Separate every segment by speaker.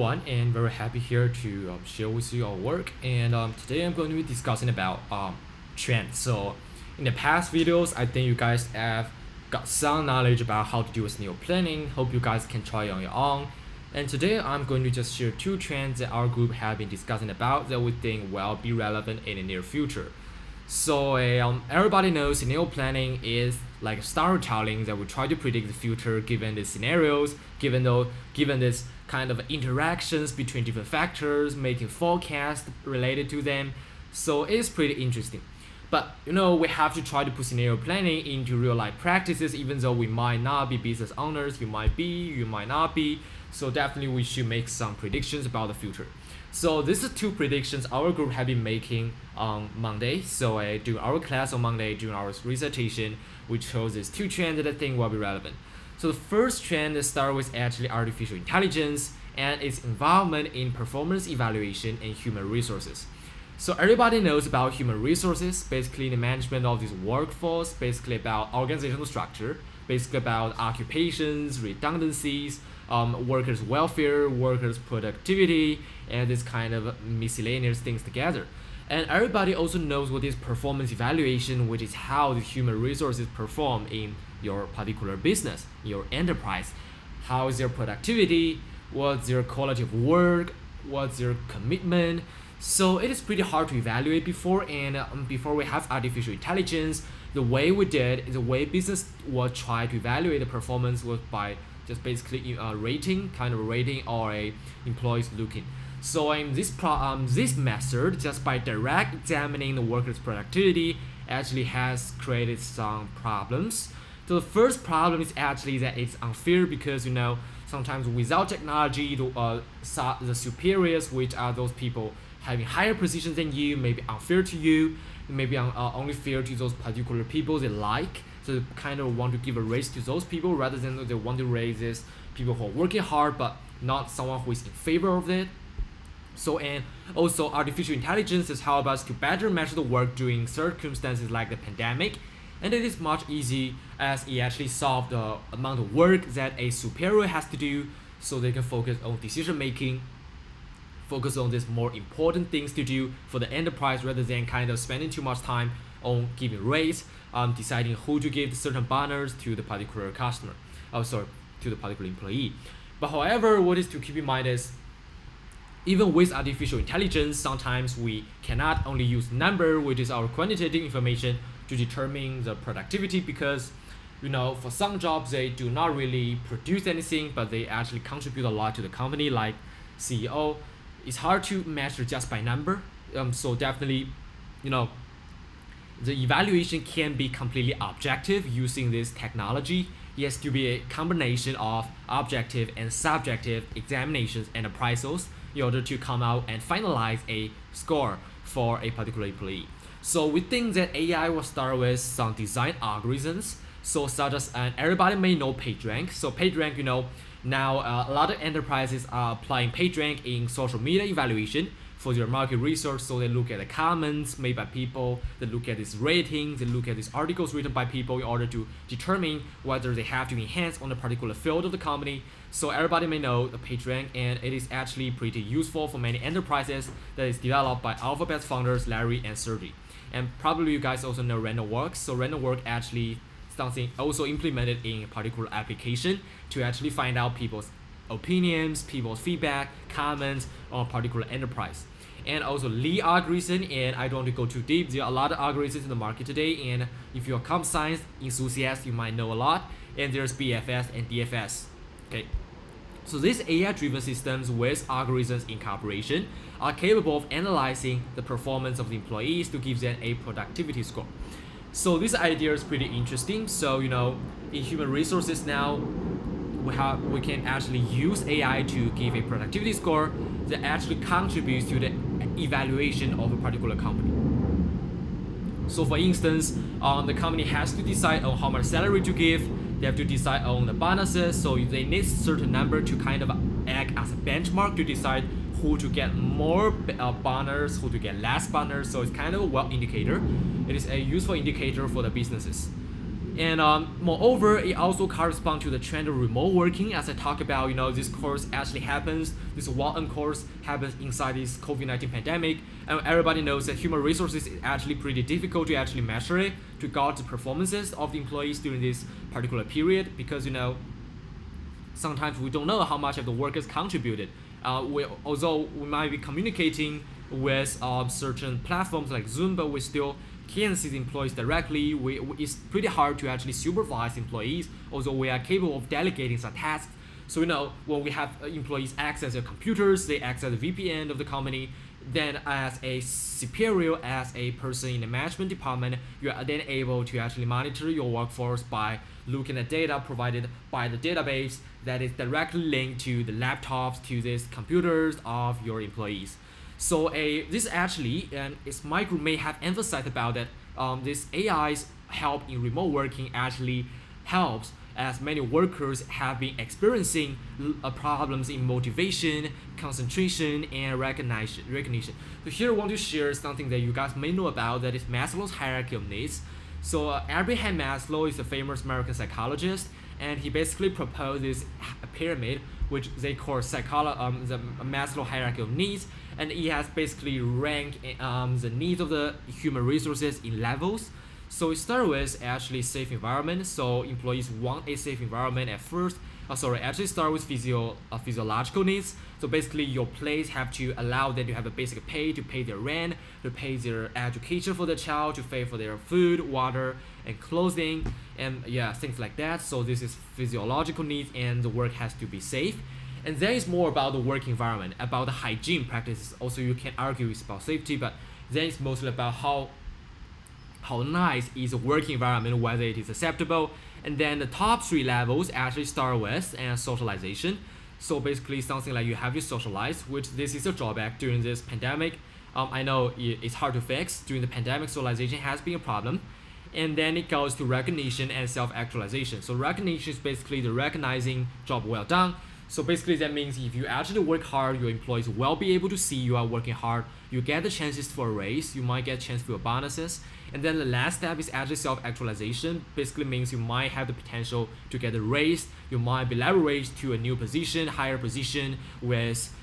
Speaker 1: everyone, and very happy here to share with you our work. And today I'm going to be discussing about trends. So in the past videos, I think you guys have got some knowledge about how to do with scenario planning. Hope you guys can try it on your own. And today I'm going to just share two trends that our group have been discussing about that we think will be relevant in the near future. So everybody knows scenario planning is like storytelling that we try to predict the future given the scenarios, given this kind of interactions between different factors, making forecasts related to them. So it's pretty interesting. But we have to try to put scenario planning into real life practices, even though we might not be business owners, you might be, you might not be. So definitely we should make some predictions about the future. So this is two predictions our group have been making on Monday. So during our class on Monday, during our recitation, we chose these two trends that I think will be relevant. So the first trend starts with actually artificial intelligence and its involvement in performance evaluation and human resources. So everybody knows about human resources, basically the management of this workforce, basically about organizational structure, basically about occupations, redundancies, workers' welfare, workers' productivity, and this kind of miscellaneous things together. And everybody also knows what is performance evaluation, which is how the human resources perform in your particular business, your enterprise. How is their productivity? What's their quality of work? What's their commitment? So it is pretty hard to evaluate before, and before we have artificial intelligence, the way we did, the way business will try to evaluate the performance was by just basically rating, kind of rating or a employees looking. So in this method, just by direct examining the workers' productivity, actually has created some problems. So the first problem is actually that it's unfair because sometimes without technology, the superiors, which are those people having higher positions than you, may be unfair to you, maybe only fair to those particular people they like. So they kind of want to give a raise to those people rather than they want to raise this people who are working hard but not someone who is in favor of it. So and also artificial intelligence is help us to better measure the work during circumstances like the pandemic, and it is much easy as it actually solve the amount of work that a superior has to do, so they can focus on decision making, focus on these more important things to do for the enterprise rather than kind of spending too much time on giving raise, deciding who to give certain bonus to the particular customer, to the particular employee. But however, what is to keep in mind is even with artificial intelligence, sometimes we cannot only use number, which is our quantitative information, to determine the productivity because for some jobs they do not really produce anything, but they actually contribute a lot to the company, like CEO. It's hard to measure just by number. So definitely, the evaluation can be completely objective using this technology. It has to be a combination of objective and subjective examinations and appraisals in order to come out and finalize a score for a particular employee. So we think that AI will start with some design algorithms. So such as, and everybody may know PageRank. So PageRank, now a lot of enterprises are applying PageRank in social media evaluation for their market research. So they look at the comments made by people, they look at these ratings, they look at these articles written by people in order to determine whether they have to enhance on a particular field of the company. So everybody may know the PageRank, and it is actually pretty useful for many enterprises that is developed by Alphabet's founders Larry and Sergey. And probably you guys also know Random Walk. So Random Walk actually something also implemented in a particular application to actually find out people's opinions, people's feedback, comments on a particular enterprise. And also Lee algorithm, and I don't want to go too deep. There are a lot of algorithms in the market today, and if you're a comp science enthusiast, you might know a lot. And there's BFS and DFS. Okay. So these AI-driven systems with algorithms in cooperation are capable of analyzing the performance of the employees to give them a productivity score. So this idea is pretty interesting. So in human resources now, we can actually use AI to give a productivity score that actually contributes to the evaluation of a particular company. So for instance, the company has to decide on how much salary to give. They have to decide on the bonuses. So they need certain number to kind of act as a benchmark to decide who to get more bonus, who to get less bonus. So it's kind of a well indicator. It is a useful indicator for the businesses. And moreover, it also corresponds to the trend of remote working. As I talk about, this course actually happens. This one course happens inside this COVID-19 pandemic, and everybody knows that human resources is actually pretty difficult to actually measure it, to gauge the performances of the employees during this particular period, because sometimes we don't know how much of the workers contributed. Although we might be communicating with certain platforms like Zoom, but we still can't see the employees directly. It's pretty hard to actually supervise employees, although we are capable of delegating some tasks. So when we have employees access their computers, they access the VPN of the company, then as a superior, as a person in the management department, you are then able to actually monitor your workforce by looking at data provided by the database that is directly linked to the laptops, to these computers of your employees. So this actually, and my group may have emphasized about that, this AI's help in remote working actually helps, as many workers have been experiencing problems in motivation, concentration, and recognition. So here I want to share something that you guys may know about, that is Maslow's hierarchy of needs. So Abraham Maslow is a famous American psychologist, and he basically proposed this pyramid, which they call the Maslow hierarchy of needs, and he has basically ranked the needs of the human resources in levels. So it starts with actually safe environment. So employees want a safe environment at first. Actually start with physiological needs. So basically your place have to allow them to have a basic pay, to pay their rent, to pay their education for the child, to pay for their food, water, and clothing, and things like that. So this is physiological needs, and the work has to be safe. And then it's more about the work environment, about the hygiene practices. Also, you can argue it's about safety, but then it's mostly about how nice is a working environment, whether it is acceptable. And then the top three levels actually start with socialization. So basically something like you have to socialize, which this is a drawback during this pandemic. I know it's hard to fix. During the pandemic, socialization has been a problem. And then it goes to recognition and self-actualization. So recognition is basically the recognizing job well done. So basically that means if you actually work hard, your employees will be able to see you are working hard. You get the chances for a raise. You might get a chance for your bonuses. And then the last step is actually self-actualization. Basically means you might have the potential to get a raise. You might be leveraged to a new position, higher position with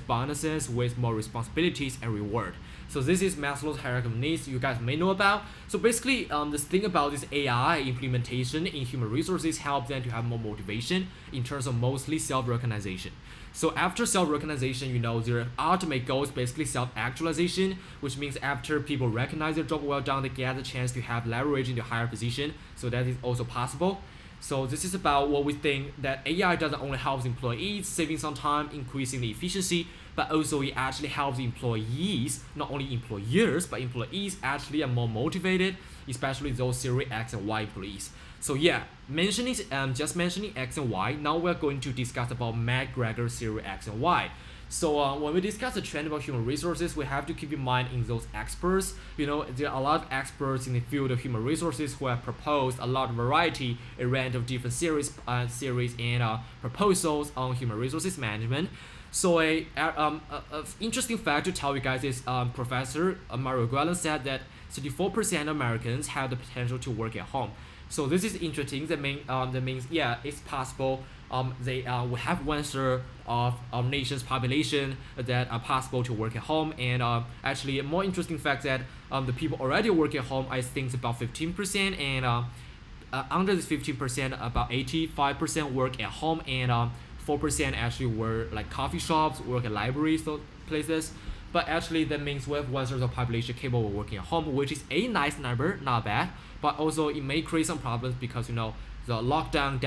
Speaker 1: bonuses, with more responsibilities and reward. So this is Maslow's hierarchy of needs you guys may know about. So basically, this thing about this AI implementation in human resources helps them to have more motivation in terms of mostly self-recognition. So after self-recognition, their ultimate goal is basically self-actualization, which means after people recognize their job well done, they get the chance to have leverage into higher position. So that is also possible. So this is about what we think, that AI doesn't only help employees saving some time, increasing the efficiency, but also it actually helps employees, not only employers, but employees actually are more motivated, especially those Series X and Y employees. So just mentioning X and Y, now we're going to discuss about McGregor Series X and Y. So when we discuss the trend about human resources, we have to keep in mind in those experts. There are a lot of experts in the field of human resources who have proposed a lot of variety, a range of different series and proposals on human resources management. So a interesting fact to tell you guys is Professor Mario Guellen said that 34% of Americans have the potential to work at home. So this is interesting. That means it's possible. We have 1/3 of our nation's population that are possible to work at home, and actually a more interesting fact that the people already work at home, I think it's about 15%, and under this 15%, about 85% work at home, and 4% actually work like coffee shops, work at libraries, those places. But actually that means we have 1/3 of the population capable of working at home, which is a nice number, not bad. But also it may create some problems because the lockdown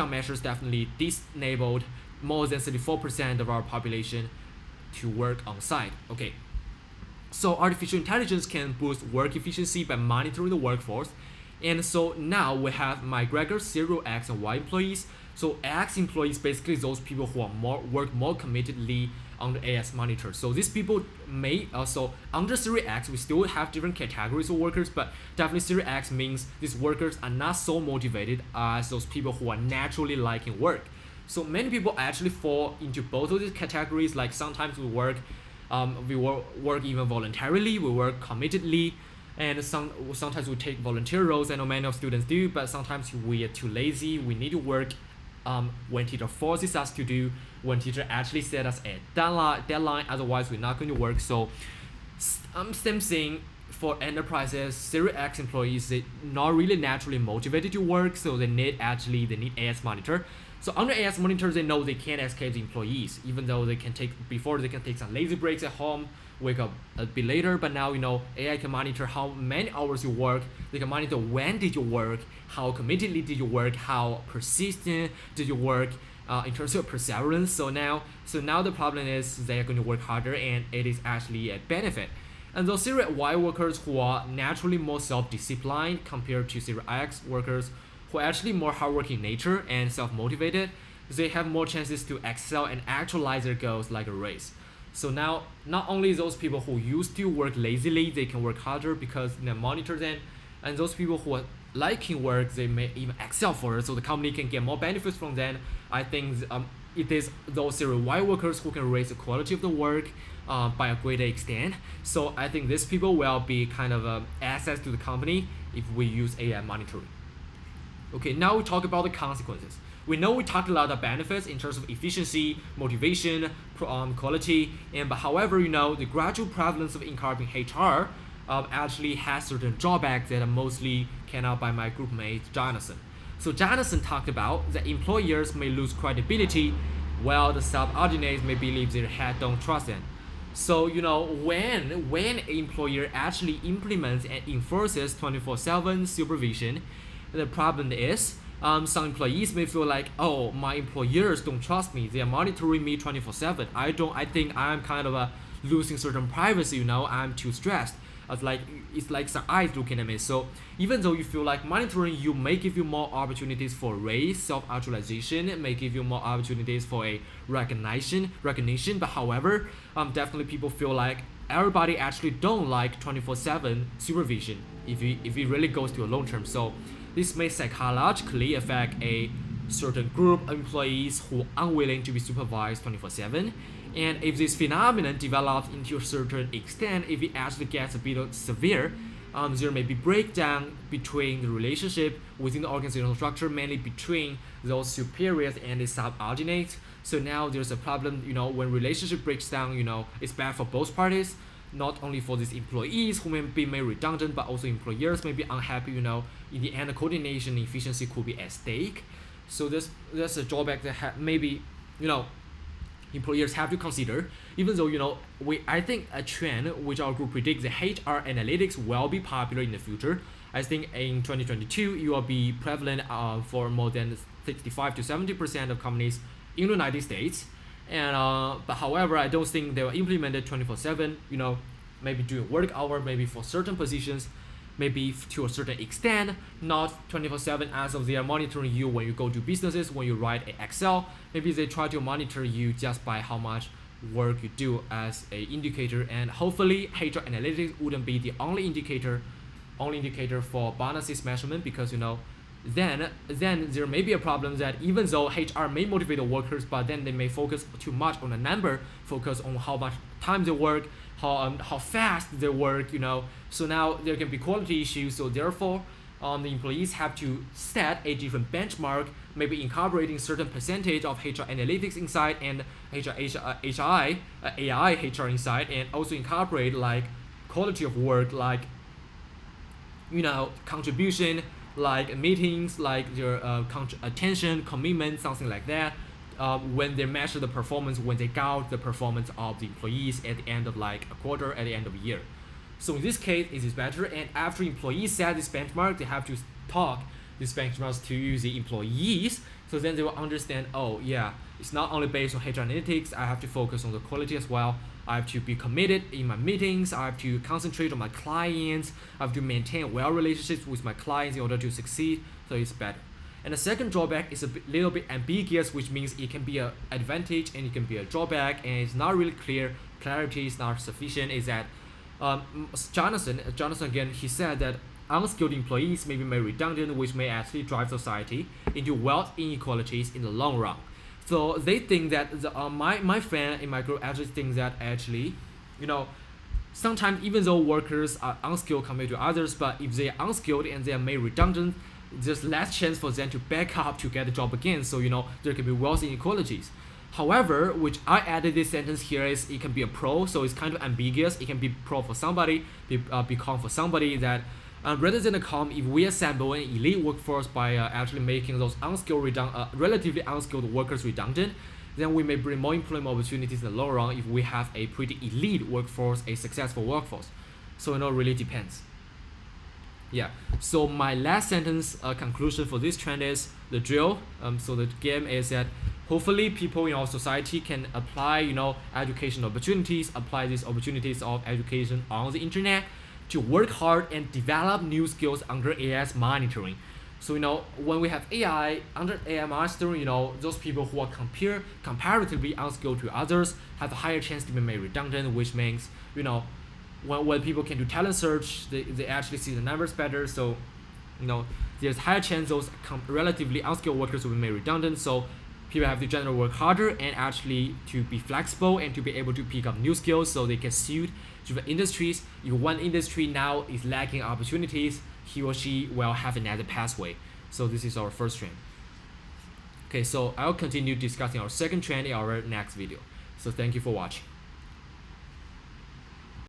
Speaker 1: measures definitely disabled more than 34% of our population to work on site. Okay. So artificial intelligence can boost work efficiency by monitoring the workforce. And so now we have McGregor, Series X and Y employees. So X employees, basically those people who are work more committedly on the AS monitor. So these people may also, under Series X, we still have different categories of workers, but definitely Series X means these workers are not so motivated as those people who are naturally liking work. So many people actually fall into both of these categories. Like sometimes we work even voluntarily, we work committedly, and sometimes we take volunteer roles, and many of students do, but sometimes we are too lazy. We need to work when teacher forces us to do, when teacher actually set us a deadline, otherwise we're not going to work. So same thing for enterprises. Series X employees, they not really naturally motivated to work, so they need AS monitor. So under AS monitors, they know they can't escape the employees, even though they can take some lazy breaks at home, wake up a bit later. But now AI can monitor how many hours you work. They can monitor when did you work, how committedly did you work, how persistent did you work, in terms of perseverance. So now the problem is they are going to work harder, and it is actually a benefit. And those Series Y workers who are naturally more self-disciplined compared to Series X workers who are actually more hardworking in nature and self-motivated, they have more chances to excel and actualize their goals like a race. So now, not only those people who used to work lazily, they can work harder because they monitor them, and those people who are liking work, they may even excel for it, so the company can get more benefits from them. I think it is those Series Y workers who can raise the quality of the work by a greater extent. So I think these people will be kind of assets to the company if we use AI monitoring. Okay, now we talk about the consequences. We talked a lot of benefits in terms of efficiency, motivation, quality, but however, the gradual prevalence of incorporating HR actually has certain drawbacks that are mostly carried out by my group mate Jonathan. So Jonathan talked about that employers may lose credibility while the subordinates may believe their head don't trust them. So when an employer actually implements and enforces 24/7 supervision, the problem is some employees may feel like, oh, my employers don't trust me. They are monitoring me 24/7. I think I'm kind of losing certain privacy. I'm too stressed. It's like some eyes looking at me. So even though you feel like monitoring you may give you more opportunities for raise, self-actualization, it may give you more opportunities for a recognition. But however, definitely people feel like everybody actually don't like 24/7 supervision if it really goes to a long term. So this may psychologically affect a certain group of employees who are unwilling to be supervised 24/7. And if this phenomenon develops into a certain extent, if it actually gets a bit severe, there may be breakdown between the relationship within the organizational structure, mainly between those superiors and the subordinates. So now there's a problem, when relationship breaks down, it's bad for both parties, not only for these employees who may be made redundant, but also employers may be unhappy, in the end, the coordination efficiency could be at stake. So there's a drawback that maybe, employers have to consider, even though I think a trend which our group predicts that HR analytics will be popular in the future. I think in 2022 it will be prevalent for more than 65 to 70% of companies in the United States. And but however, I don't think they will implement it 24/7. Maybe during work hour, maybe for certain positions, maybe to a certain extent, not 24/7 as of they are monitoring you when you go to businesses, when you write an Excel. Maybe they try to monitor you just by how much work you do as a indicator, and hopefully HR analytics wouldn't be the only indicator for bonuses measurement, because then there may be a problem that even though HR may motivate the workers, but then they may focus too much on the number, focus on how much time they work, how fast they work, So now there can be quality issues. So therefore, the employees have to set a different benchmark, maybe incorporating certain percentage of HR analytics inside and AI HR inside, and also incorporate like quality of work, like contribution, like meetings, like their attention, commitment, something like that. When they measure the performance, when they gauge the performance of the employees at the end of like a quarter, at the end of a year. So in this case, it is better. And after employees set this benchmark, they have to talk these benchmarks to the employees. So then they will understand, oh yeah, it's not only based on HR analytics. I have to focus on the quality as well. I have to be committed in my meetings. I have to concentrate on my clients. I have to maintain well relationships with my clients in order to succeed. So it's better. And the second drawback is a little bit ambiguous, which means it can be an advantage and it can be a drawback, and it's not really clear. Clarity is not sufficient. Is that Jonathan again, he said that unskilled employees may be made redundant, which may actually drive society into wealth inequalities in the long run. So they think that my friend in my group actually thinks that actually, sometimes even though workers are unskilled compared to others, but if they are unskilled and they are made redundant, there's less chance for them to back up to get a job again. So there can be wealth inequalities. However, which I added this sentence here is it can be a pro, so it's kind of ambiguous. It can be pro for somebody, be con for somebody. That rather than a con, if we assemble an elite workforce by actually making those relatively unskilled workers redundant, then we may bring more employment opportunities in the long run if we have a pretty elite workforce, a successful workforce. So it really depends. Yeah. So my last sentence conclusion for this trend is the drill. So the game is that hopefully people in our society can apply education opportunities, apply these opportunities of education on the internet to work hard and develop new skills under AI's monitoring. So when we have AI under AI monitoring, those people who are comparatively unskilled to others have a higher chance to be made redundant, which means when people can do talent search, they actually see the numbers better. So there's higher chance those relatively unskilled workers will be made redundant. So people have to generally work harder and actually to be flexible and to be able to pick up new skills so they can suit to the industries. If one industry now is lacking opportunities, he or she will have another pathway. So this is our first trend. Okay, so I'll continue discussing our second trend in our next video. So thank you for watching.